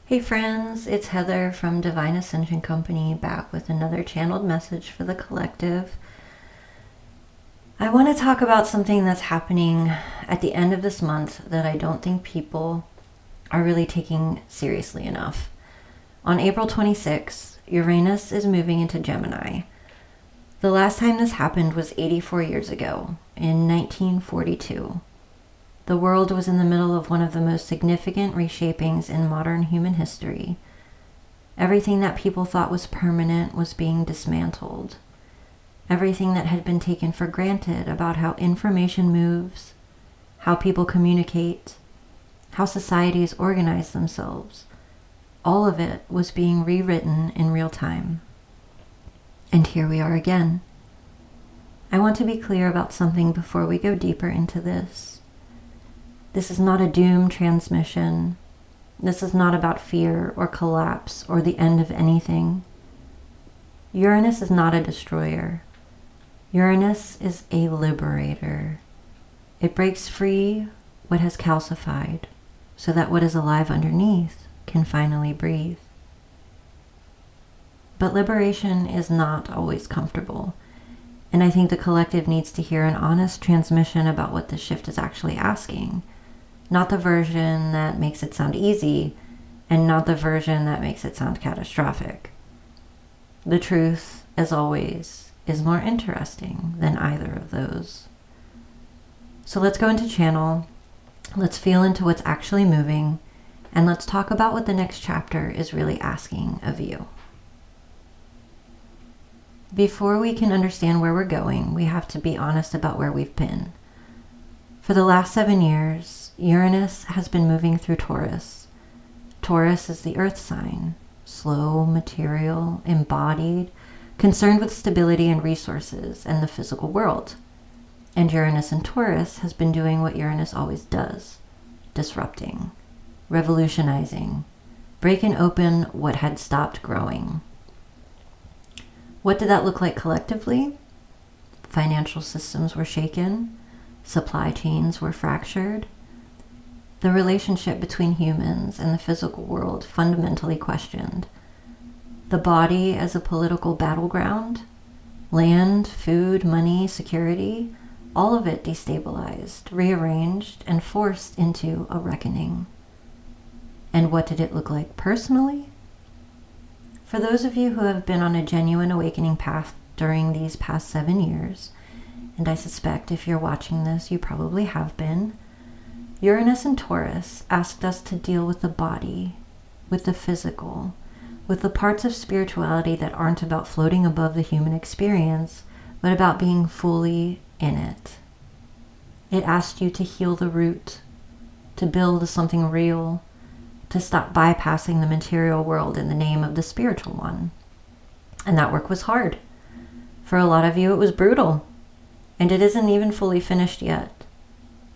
Hey friends, it's Heather from Divine Ascension Company back with another channeled message for the collective. I want to talk about something that's happening at the end of this month that I don't think people are really taking seriously enough. On April 26th, Uranus is moving into Gemini. The last time this happened was 84 years ago, in 1942. The world was in the middle of one of the most significant reshapings in modern human history. Everything that people thought was permanent was being dismantled. Everything that had been taken for granted about how information moves, how people communicate, how societies organize themselves, all of it was being rewritten in real time. And here we are again. I want to be clear about something before we go deeper into this. This is not a doom transmission. This is not about fear or collapse or the end of anything. Uranus is not a destroyer. Uranus is a liberator. It breaks free what has calcified so that what is alive underneath can finally breathe. But liberation is not always comfortable. And I think the collective needs to hear an honest transmission about what this shift is actually asking. Not the version that makes it sound easy, and not the version that makes it sound catastrophic. The truth, as always, is more interesting than either of those. So let's go into channel, let's feel into what's actually moving, and let's talk about what the next chapter is really asking of you. Before we can understand where we're going, we have to be honest about where we've been. For the last 7 years, Uranus has been moving through Taurus. Taurus is the earth sign, slow, material, embodied, concerned with stability and resources and the physical world. And Uranus in Taurus has been doing what Uranus always does, disrupting, revolutionizing, breaking open what had stopped growing. What did that look like collectively? Financial systems were shaken. Supply chains were fractured. The relationship between humans and the physical world fundamentally questioned. The body as a political battleground, land, food, money, security, all of it destabilized, rearranged, and forced into a reckoning. And what did it look like personally? For those of you who have been on a genuine awakening path during these past 7 years, and I suspect if you're watching this, you probably have been, Uranus and Taurus asked us to deal with the body, with the physical, with the parts of spirituality that aren't about floating above the human experience, but about being fully in it. It asked you to heal the root, to build something real, to stop bypassing the material world in the name of the spiritual one. And that work was hard. For a lot of you, it was brutal. And it isn't even fully finished yet.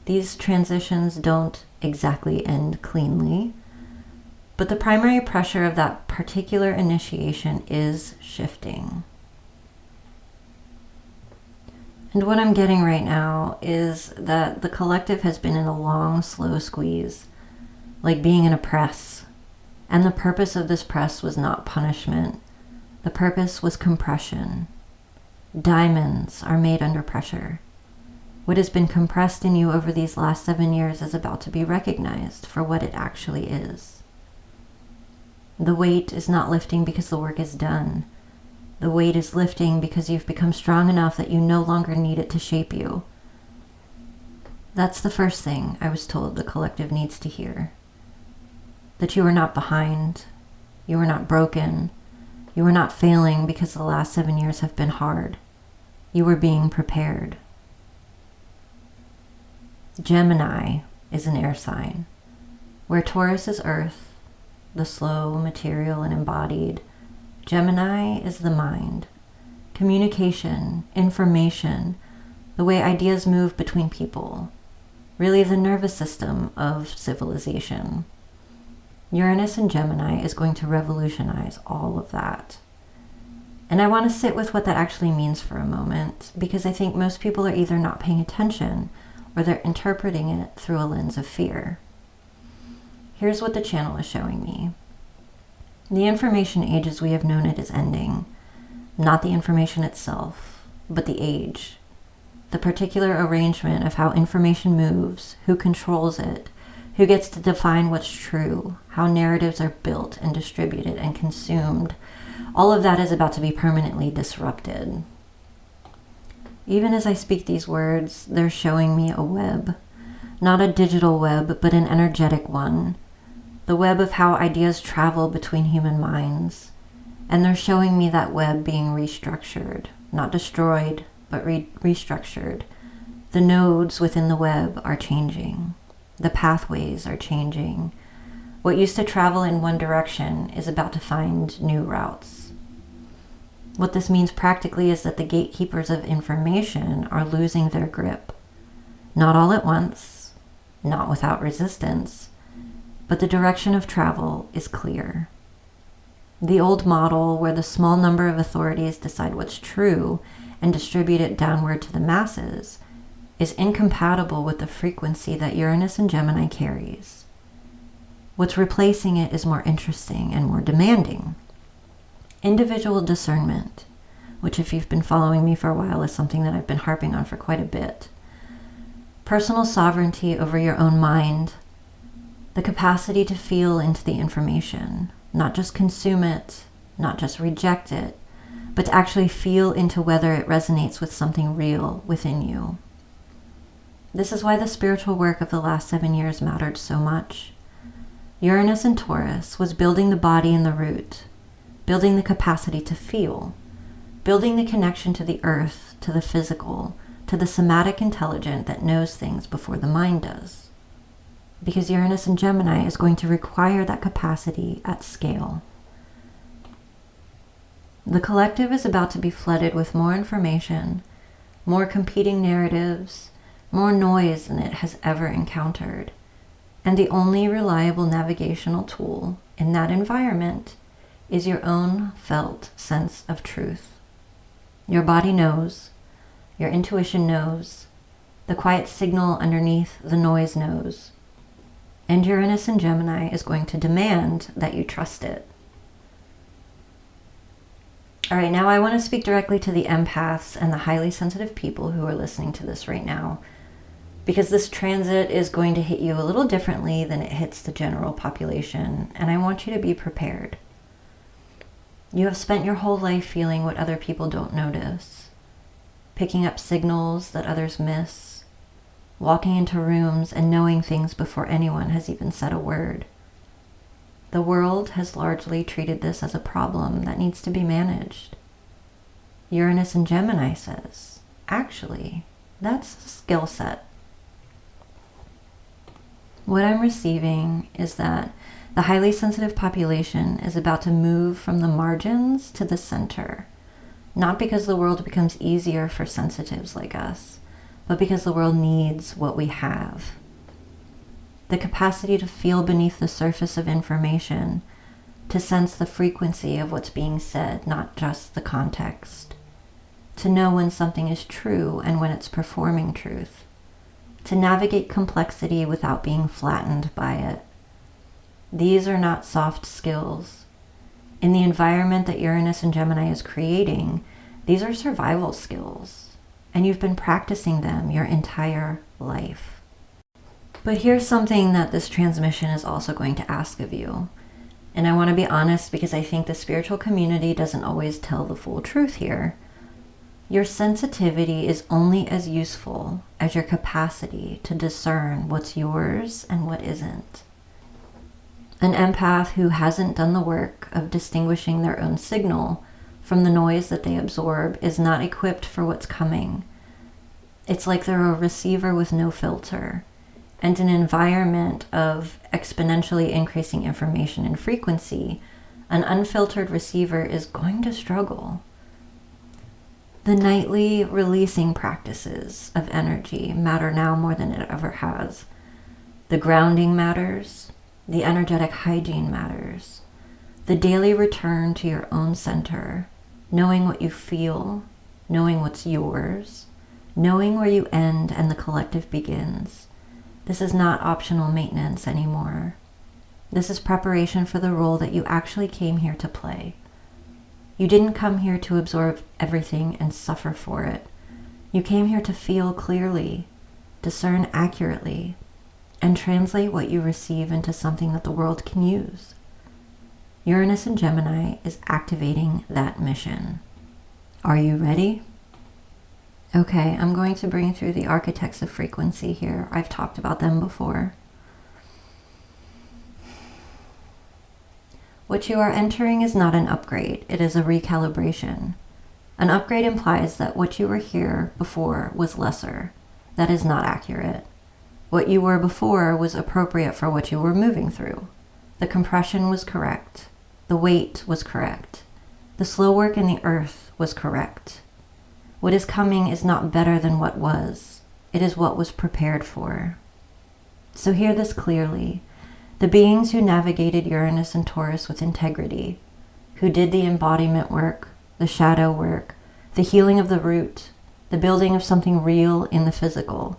These transitions don't exactly end cleanly, but the primary pressure of that particular initiation is shifting. And what I'm getting right now is that the collective has been in a long, slow squeeze, like being in a press. And the purpose of this press was not punishment. The purpose was compression. Diamonds are made under pressure. What has been compressed in you over these last 7 years is about to be recognized for what it actually is. The weight is not lifting because the work is done. The weight is lifting because you've become strong enough that you no longer need it to shape you. That's the first thing I was told the collective needs to hear. That you are not behind. You are not broken. You are not failing because the last 7 years have been hard. You were being prepared. Gemini is an air sign, where Taurus is earth, the slow, material, and embodied. Gemini is the mind, communication, information, the way ideas move between people, really the nervous system of civilization. Uranus in Gemini is going to revolutionize all of that. And I want to sit with what that actually means for a moment, because I think most people are either not paying attention or they're interpreting it through a lens of fear. Here's what the channel is showing me. The information age as we have known it is ending. Not the information itself, but the age. The particular arrangement of how information moves, who controls it, who gets to define what's true, how narratives are built and distributed and consumed. All of that is about to be permanently disrupted. Even as I speak these words, they're showing me a web. Not a digital web, but an energetic one. The web of how ideas travel between human minds. And they're showing me that web being restructured, not destroyed, but restructured. The nodes within the web are changing. The pathways are changing. What used to travel in one direction is about to find new routes. What this means practically is that the gatekeepers of information are losing their grip. Not all at once, not without resistance, but the direction of travel is clear. The old model where the small number of authorities decide what's true and distribute it downward to the masses is incompatible with the frequency that Uranus and Gemini carries. What's replacing it is more interesting and more demanding. Individual discernment, which if you've been following me for a while is something that I've been harping on for quite a bit. Personal sovereignty over your own mind, the capacity to feel into the information, not just consume it, not just reject it, but to actually feel into whether it resonates with something real within you. This is why the spiritual work of the last 7 years mattered so much. Uranus in Taurus was building the body and the root, building the capacity to feel, building the connection to the earth, to the physical, to the somatic intelligent that knows things before the mind does. Because Uranus in Gemini is going to require that capacity at scale. The collective is about to be flooded with more information, more competing narratives, more noise than it has ever encountered. And the only reliable navigational tool in that environment is your own felt sense of truth. Your body knows, your intuition knows, the quiet signal underneath the noise knows. And Uranus in Gemini is going to demand that you trust it. All right, now I want to speak directly to the empaths and the highly sensitive people who are listening to this right now, because this transit is going to hit you a little differently than it hits the general population, and I want you to be prepared. You have spent your whole life feeling what other people don't notice, picking up signals that others miss, walking into rooms and knowing things before anyone has even said a word. The world has largely treated this as a problem that needs to be managed. Uranus in Gemini says, actually, that's a skill set. What I'm receiving is that the highly sensitive population is about to move from the margins to the center, not because the world becomes easier for sensitives like us, but because the world needs what we have. The capacity to feel beneath the surface of information, to sense the frequency of what's being said, not just the context. To know when something is true and when it's performing truth. To navigate complexity without being flattened by it. These are not soft skills. In the environment that Uranus and Gemini is creating, these are survival skills, and you've been practicing them your entire life. But here's something that this transmission is also going to ask of you. And I want to be honest because I think the spiritual community doesn't always tell the full truth here. Your sensitivity is only as useful as your capacity to discern what's yours and what isn't. An empath who hasn't done the work of distinguishing their own signal from the noise that they absorb is not equipped for what's coming. It's like they're a receiver with no filter, and an environment of exponentially increasing information and frequency, an unfiltered receiver is going to struggle. The nightly releasing practices of energy matter now more than it ever has. The grounding matters. The energetic hygiene matters. The daily return to your own center, knowing what you feel, knowing what's yours, knowing where you end and the collective begins. This is not optional maintenance anymore. This is preparation for the role that you actually came here to play. You didn't come here to absorb everything and suffer for it. You came here to feel clearly, discern accurately, and translate what you receive into something that the world can use. Uranus in Gemini is activating that mission. Are you ready? Okay, I'm going to bring through the architects of frequency here. I've talked about them before. What you are entering is not an upgrade, it is a recalibration. An upgrade implies that what you were here before was lesser. That is not accurate. What you were before was appropriate for what you were moving through. The compression was correct. The weight was correct. The slow work in the earth was correct. What is coming is not better than what was. It is what was prepared for. So hear this clearly. The beings who navigated Uranus and Taurus with integrity, who did the embodiment work, the shadow work, the healing of the root, the building of something real in the physical,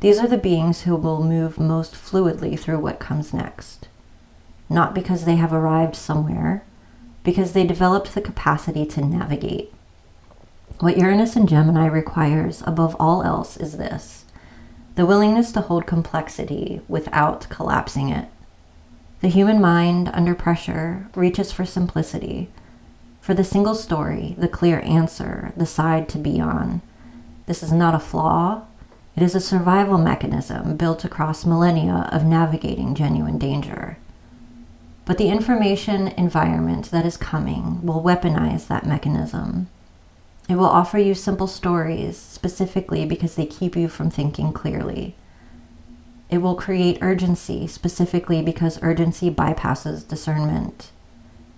these are the beings who will move most fluidly through what comes next. Not because they have arrived somewhere, because they developed the capacity to navigate. What Uranus and Gemini requires above all else is this: the willingness to hold complexity without collapsing it. The human mind, under pressure, reaches for simplicity, for the single story, the clear answer, the side to be on. This is not a flaw. It is a survival mechanism built across millennia of navigating genuine danger. But the information environment that is coming will weaponize that mechanism. It will offer you simple stories specifically because they keep you from thinking clearly. It will create urgency specifically because urgency bypasses discernment.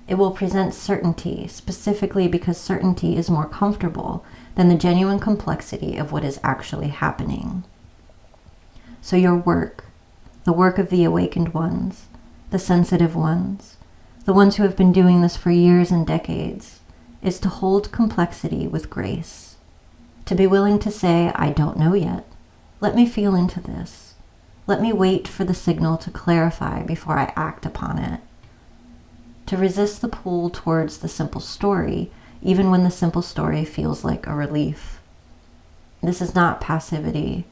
It will present certainty specifically because certainty is more comfortable than the genuine complexity of what is actually happening. So your work, the work of the awakened ones, the sensitive ones, the ones who have been doing this for years and decades, is to hold complexity with grace. To be willing to say, I don't know yet. Let me feel into this. Let me wait for the signal to clarify before I act upon it. To resist the pull towards the simple story, even when the simple story feels like a relief. This is not passivity.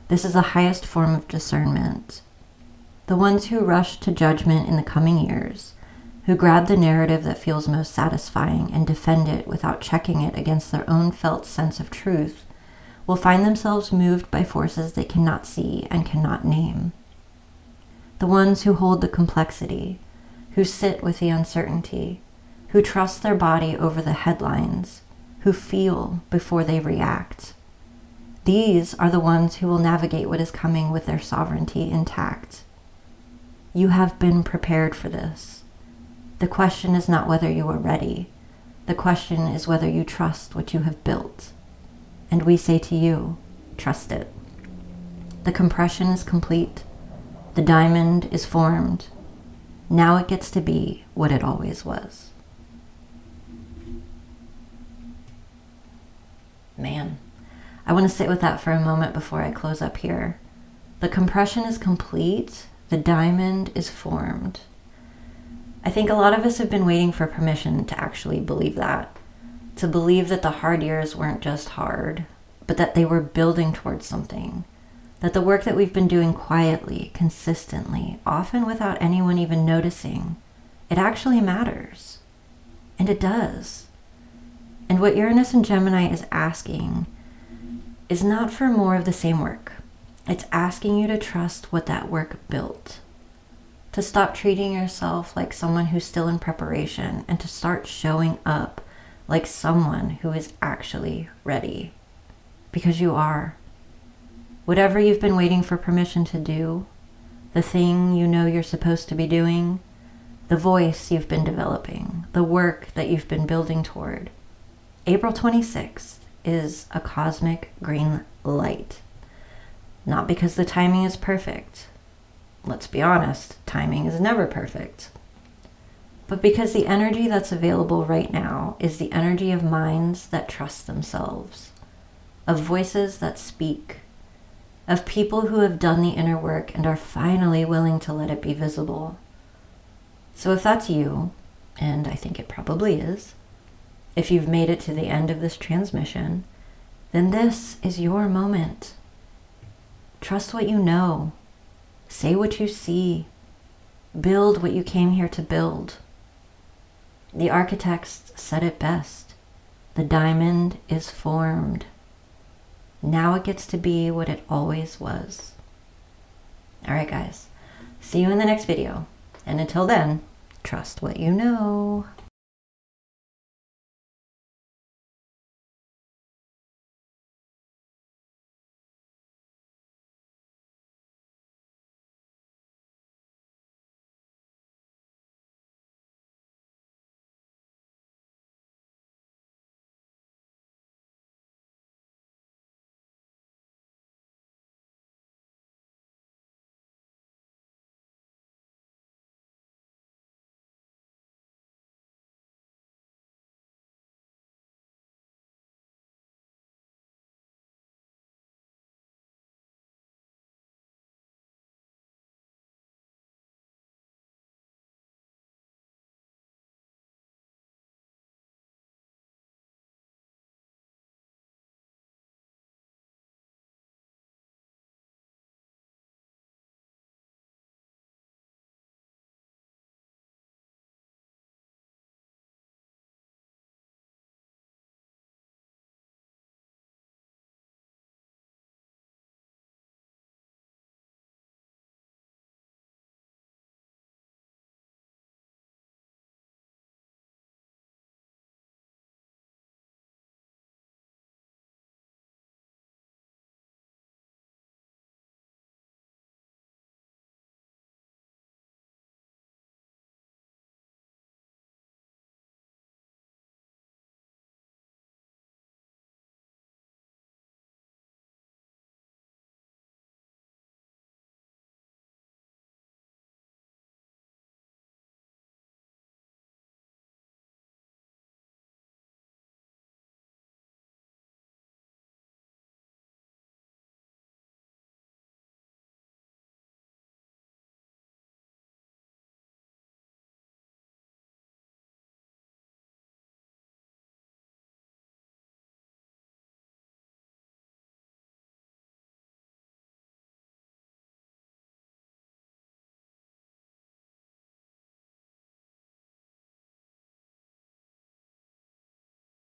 This is the highest form of discernment. The ones who rush to judgment in the coming years, who grab the narrative that feels most satisfying and defend it without checking it against their own felt sense of truth, will find themselves moved by forces they cannot see and cannot name. The ones who hold the complexity, who sit with the uncertainty, who trust their body over the headlines, who feel before they react. These are the ones who will navigate what is coming with their sovereignty intact. You have been prepared for this. The question is not whether you are ready. The question is whether you trust what you have built. And we say to you, trust it. The compression is complete. The diamond is formed. Now it gets to be what it always was. Man, I want to sit with that for a moment before I close up here. The compression is complete. The diamond is formed. I think a lot of us have been waiting for permission to actually believe that. To believe that the hard years weren't just hard, but that they were building towards something. That the work that we've been doing quietly, consistently, often without anyone even noticing, it actually matters. And it does. And what Uranus and Gemini is asking is not for more of the same work. It's asking you to trust what that work built. To stop treating yourself like someone who's still in preparation and to start showing up like someone who is actually ready. Because you are. Whatever you've been waiting for permission to do, the thing you know you're supposed to be doing, the voice you've been developing, the work that you've been building toward, April 26th is a cosmic green light. Not because the timing is perfect. Let's be honest, timing is never perfect. But because the energy that's available right now is the energy of minds that trust themselves, of voices that speak, of people who have done the inner work and are finally willing to let it be visible, So if that's you, and I think it probably is, if you've made it to the end of this transmission, then this is your moment. Trust what you know. Say what you see. Build what you came here to build. The architects said it best. The diamond is formed. Now it gets to be what it always was. All right, guys. See you in the next video. And until then, trust what you know.